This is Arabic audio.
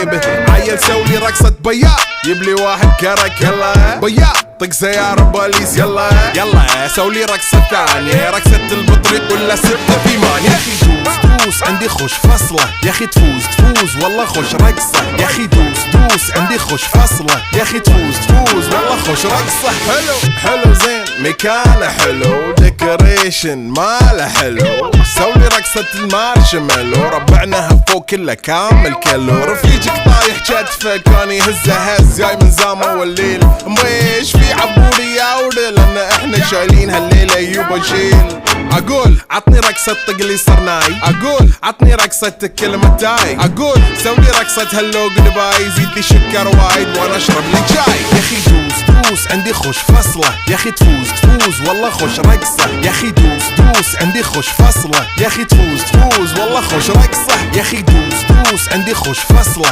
جيبه. عيل سولي رقصة بياع يبلي واحد كرك يلا بياع طق سيارة بوليس يلا يلا سولي رقصة ثانية رقصة البطريق ولا ستة في مان. يا اخي دوس عندي خوش فصلة يا اخي تفوز والله خوش رقصة يا اخي دوس عندي خوش فصلة يا اخي تفوز والله خوش رقصة. حلو زين مكانه حلو ديكوريشن ماله حلو سولي رقصة المارشميلو ربعناها فوق كله كامل كيلو. رفيجك طايح كتفه كان يهزه هز جاي من زامه والليل ميش في عبوري يا ودل لان احنا شايلين هالليلة يوبا شيل. اقول عطني رقصة طقلي صرناي اقول عطني رقصة كلمة تاي اقول سولي رقصة هلو قلباي زيد لي شكر وايد وانا اشرب لي جاي. يا اخي دوس عندي خوش فصلة يا اخي تفوز والله خوش رقصة يا اخي دوس عندي خوش فصلة يا اخي تفوز والله خوش رقصة يا اخي دوس عندي خوش فصلة.